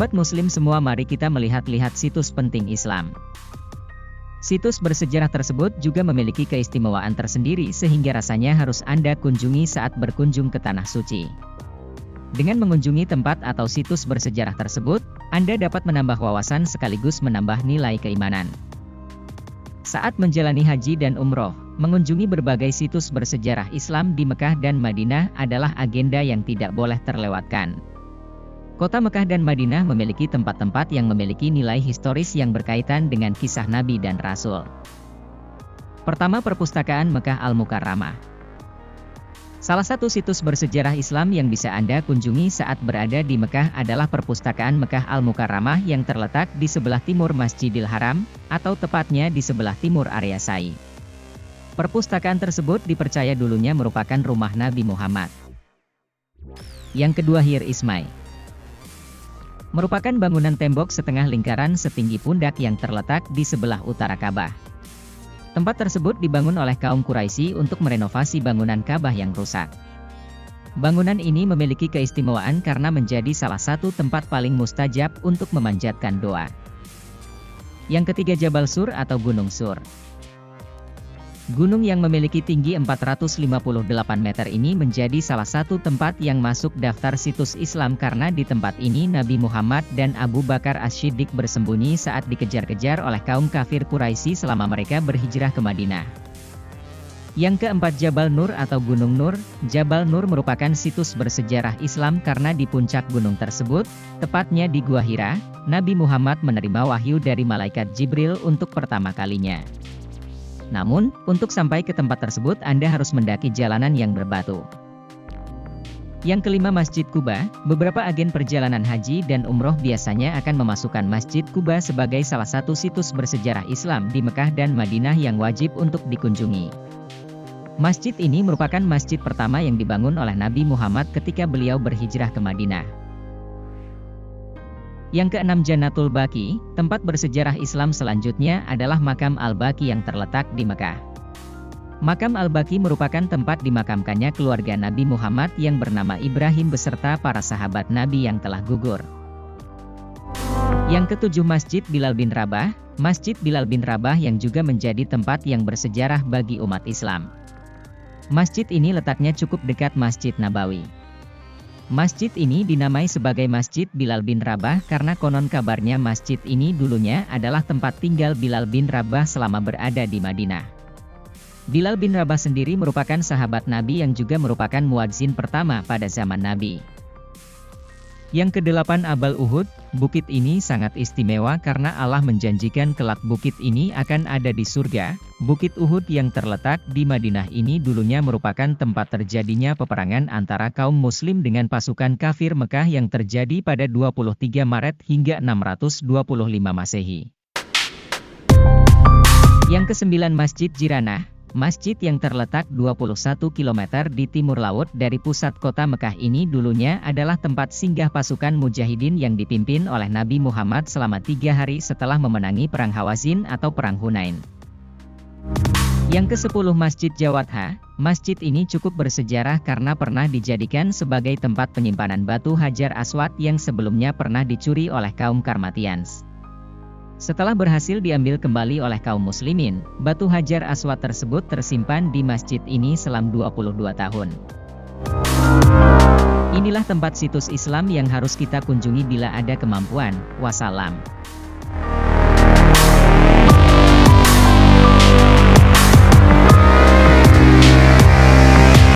Sobat Muslim semua, mari kita melihat-lihat situs penting Islam. Situs bersejarah tersebut juga memiliki keistimewaan tersendiri sehingga rasanya harus Anda kunjungi saat berkunjung ke Tanah Suci. Dengan mengunjungi tempat atau situs bersejarah tersebut, Anda dapat menambah wawasan sekaligus menambah nilai keimanan. Saat menjalani haji dan umroh, mengunjungi berbagai situs bersejarah Islam di Mekah dan Madinah adalah agenda yang tidak boleh terlewatkan. Kota Mekah dan Madinah memiliki tempat-tempat yang memiliki nilai historis yang berkaitan dengan kisah Nabi dan Rasul. Pertama, Perpustakaan Mekah Al-Mukarramah. Salah satu situs bersejarah Islam yang bisa Anda kunjungi saat berada di Mekah adalah Perpustakaan Mekah Al-Mukarramah yang terletak di sebelah timur Masjidil Haram, atau tepatnya di sebelah timur area Sa'i. Perpustakaan tersebut dipercaya dulunya merupakan rumah Nabi Muhammad. Yang kedua, Hijr Ismail. Merupakan bangunan tembok setengah lingkaran setinggi pundak yang terletak di sebelah utara Ka'bah. Tempat tersebut dibangun oleh kaum Quraisy untuk merenovasi bangunan Ka'bah yang rusak. Bangunan ini memiliki keistimewaan karena menjadi salah satu tempat paling mustajab untuk memanjatkan doa. Yang ketiga, Jabal Sur atau Gunung Sur. Gunung yang memiliki tinggi 458 meter ini menjadi salah satu tempat yang masuk daftar situs Islam karena di tempat ini Nabi Muhammad dan Abu Bakar As-Siddiq bersembunyi saat dikejar-kejar oleh kaum kafir Quraisy selama mereka berhijrah ke Madinah. Yang keempat, Jabal Nur atau Gunung Nur. Jabal Nur merupakan situs bersejarah Islam karena di puncak gunung tersebut, tepatnya di Gua Hira, Nabi Muhammad menerima wahyu dari malaikat Jibril untuk pertama kalinya. Namun, untuk sampai ke tempat tersebut Anda harus mendaki jalanan yang berbatu. Yang kelima, Masjid Quba. Beberapa agen perjalanan haji dan umroh biasanya akan memasukkan Masjid Quba sebagai salah satu situs bersejarah Islam di Mekah dan Madinah yang wajib untuk dikunjungi. Masjid ini merupakan masjid pertama yang dibangun oleh Nabi Muhammad ketika beliau berhijrah ke Madinah. Yang keenam, Jannatul Baqi. Tempat bersejarah Islam selanjutnya adalah Makam Al-Baqi yang terletak di Mekah. Makam Al-Baqi merupakan tempat dimakamkannya keluarga Nabi Muhammad yang bernama Ibrahim beserta para sahabat Nabi yang telah gugur. Yang ketujuh, Masjid Bilal bin Rabah. Masjid Bilal bin Rabah yang juga menjadi tempat yang bersejarah bagi umat Islam. Masjid ini letaknya cukup dekat Masjid Nabawi. Masjid ini dinamai sebagai Masjid Bilal bin Rabah karena konon kabarnya masjid ini dulunya adalah tempat tinggal Bilal bin Rabah selama berada di Madinah. Bilal bin Rabah sendiri merupakan sahabat Nabi yang juga merupakan muadzin pertama pada zaman Nabi. Yang kedelapan, Abal Uhud. Bukit ini sangat istimewa karena Allah menjanjikan kelak bukit ini akan ada di surga. Bukit Uhud yang terletak di Madinah ini dulunya merupakan tempat terjadinya peperangan antara kaum muslim dengan pasukan kafir Mekah yang terjadi pada 23 Maret hingga 625 Masehi. Yang kesembilan, Masjid Jiranah. Masjid yang terletak 21 km di timur laut dari pusat kota Mekah ini dulunya adalah tempat singgah pasukan mujahidin yang dipimpin oleh Nabi Muhammad selama 3 hari setelah memenangi Perang Hawazin atau Perang Hunain. Yang ke-10, Masjid Jawadha. Masjid ini cukup bersejarah karena pernah dijadikan sebagai tempat penyimpanan batu Hajar Aswad yang sebelumnya pernah dicuri oleh kaum Karmatians. Setelah berhasil diambil kembali oleh kaum muslimin, batu Hajar Aswad tersebut tersimpan di masjid ini selama 22 tahun. Inilah tempat situs Islam yang harus kita kunjungi bila ada kemampuan. Wassalam.